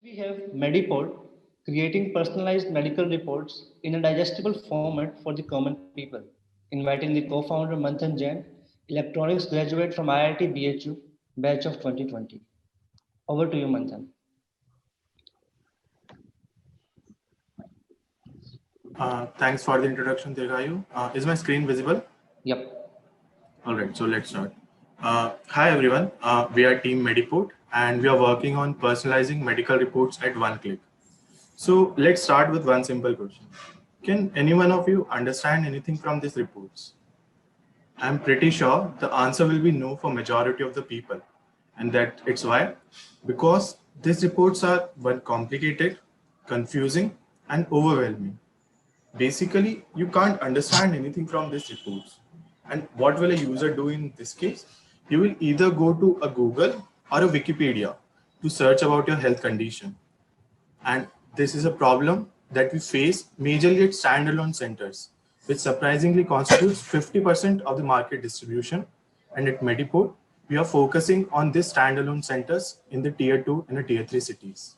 We have Mediport creating personalized medical reports in a digestible format for the common people. Inviting the co-founder Manthan Jain, electronics graduate from IIT BHU, batch of 2020. Over to you, Manthan. Thanks for the introduction, Dirgayu. Is my screen visible? Yep. All right, so let's start. Hi, everyone. We are Team Mediport, and we are working on personalizing medical reports at one click. So let's start with one simple question. Can any one of you understand anything from these reports? I'm pretty sure the answer will be no for majority of the people. And that it's why? Because these reports are one complicated, confusing, and overwhelming. Basically, you can't understand anything from these reports. And what will a user do in this case? You will either go to a Google or a Wikipedia to search about your health condition. And this is a problem that we face majorly at standalone centers, which surprisingly constitutes 50% of the market distribution. And at Mediport, we are focusing on these standalone centers in the tier 2 and the tier 3 cities.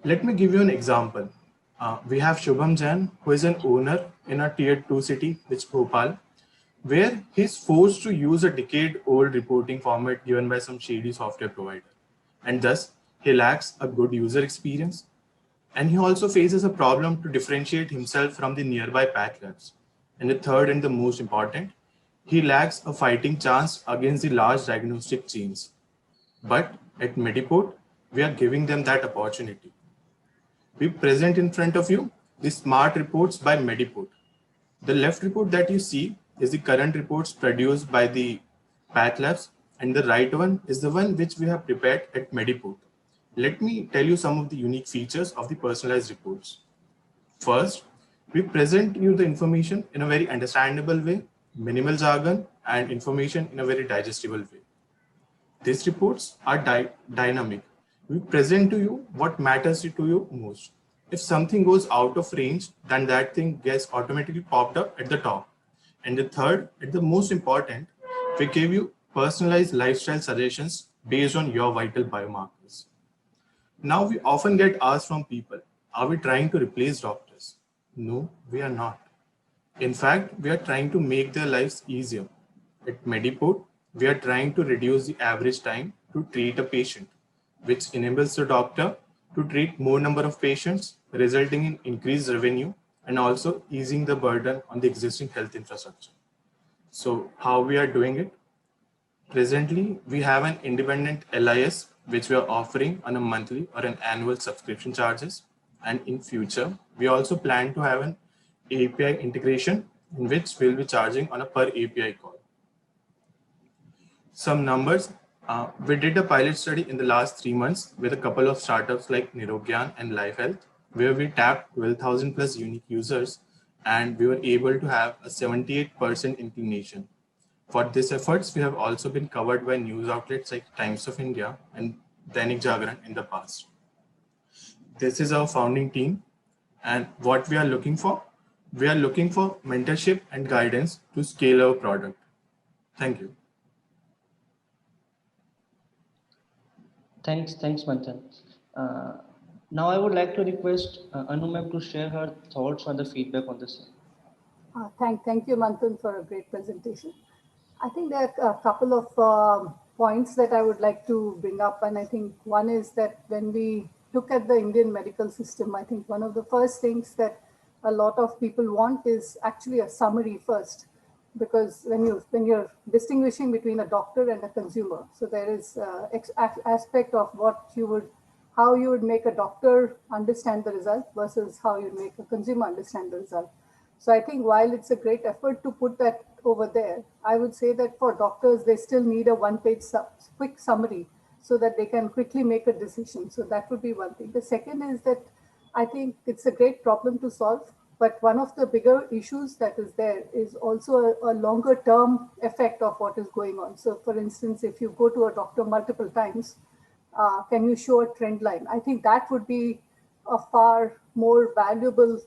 Let me give you an example. We have Shubham Jain, who is an owner in a tier 2 city, which is Bhopal, where he's forced to use a decade old reporting format given by some shady software provider. And thus, he lacks a good user experience. And he also faces a problem to differentiate himself from the nearby pack labs. And the third and the most important, he lacks a fighting chance against the large diagnostic chains. But at Mediport, we are giving them that opportunity. We present in front of you the smart reports by Mediport. The left report that you see is the current reports produced by the Path Labs, and the right one is the one which we have prepared at Mediport. Let me tell you some of the unique features of the personalized reports. First, we present you the information in a very understandable way, minimal jargon, and information in a very digestible way. These reports are dynamic. We present to you what matters to you most. If something goes out of range, then that thing gets automatically popped up at the top. And the third, and the most important, we give you personalized lifestyle suggestions based on your vital biomarkers. Now, we often get asked from people, are we trying to replace doctors? No, we are not. In fact, we are trying to make their lives easier. At Mediport, we are trying to reduce the average time to treat a patient, which enables the doctor to treat more number of patients, resulting in increased revenue and also easing the burden on the existing health infrastructure. So how we are doing it? Presently, we have an independent LIS which we are offering on a monthly or an annual subscription charges. And in future, we also plan to have an API integration in which we'll be charging on a per API call. Some numbers. We did a pilot study in the last 3 months with a couple of startups like Nirogyan and Life Health, where we tapped 12,000 plus unique users and we were able to have a 78% inclination. For these efforts, we have also been covered by news outlets like Times of India and Dainik Jagran in the past. This is our founding team, and what we are looking for? We are looking for mentorship and guidance to scale our product. Thank you. Thanks, Manthan. Uh, Now I would like to request Anu ma'am to share her thoughts on the feedback on the same. Thank you, Manthan, for a great presentation. I think there are a couple of points that I would like to bring up. And I think one is that when we look at the Indian medical system, I think one of the first things that a lot of people want is actually a summary first. Because when you're distinguishing between a doctor and a consumer, so there is aspect of what you would how you would make a doctor understand the result versus how you make a consumer understand the result. So I think while it's a great effort to put that over there, I would say that for doctors, they still need a one-page quick summary so that they can quickly make a decision. So that would be one thing. The second is that I think it's a great problem to solve, but one of the bigger issues that is there is also a longer term effect of what is going on. So for instance, if you go to a doctor multiple times, can you show a trend line? I think that would be a far more valuable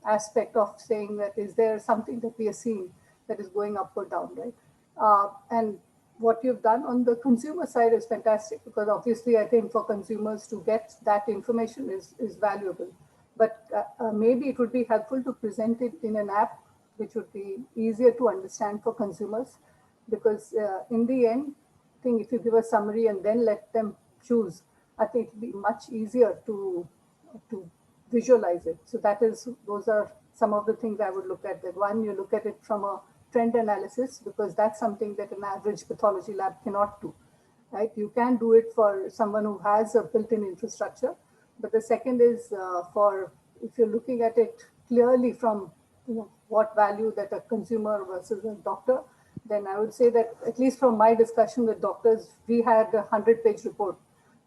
aspect of saying that is there something that we are seeing that is going up or down, right? And what you've done on the consumer side is fantastic, because obviously I think for consumers to get that information is valuable. But maybe it would be helpful to present it in an app which would be easier to understand for consumers, because in the end, I think if you give a summary and then let them choose, I think it would be much easier to visualize it. So those are some of the things I would look at. That one, you look at it from a trend analysis, because that's something that an average pathology lab cannot do, right? You can do it for someone who has a built-in infrastructure, but the second is for if you're looking at it clearly from what value that a consumer versus a doctor, then I would say that at least from my discussion with doctors, we had a 100-page report,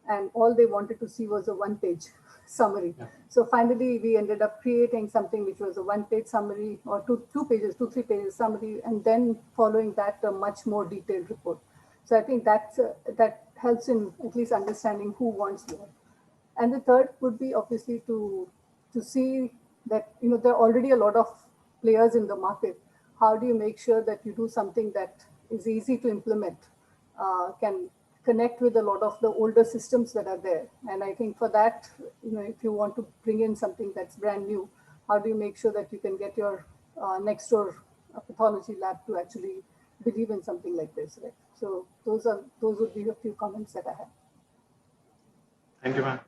and all they wanted to see was a one-page summary. Yeah. So finally, we ended up creating something which was a one-page summary, or two pages, 3 pages summary, and then following that, a much more detailed report. So I think that helps in at least understanding who wants what. And the third would be obviously to see that there are already a lot of players in the market. How do you make sure that you do something that is easy to implement, can connect with a lot of the older systems that are there? And I think for that, if you want to bring in something that's brand new, how do you make sure that you can get your next door pathology lab to actually believe in something like this, right? So those would be a few comments that I have. Thank you, ma'am.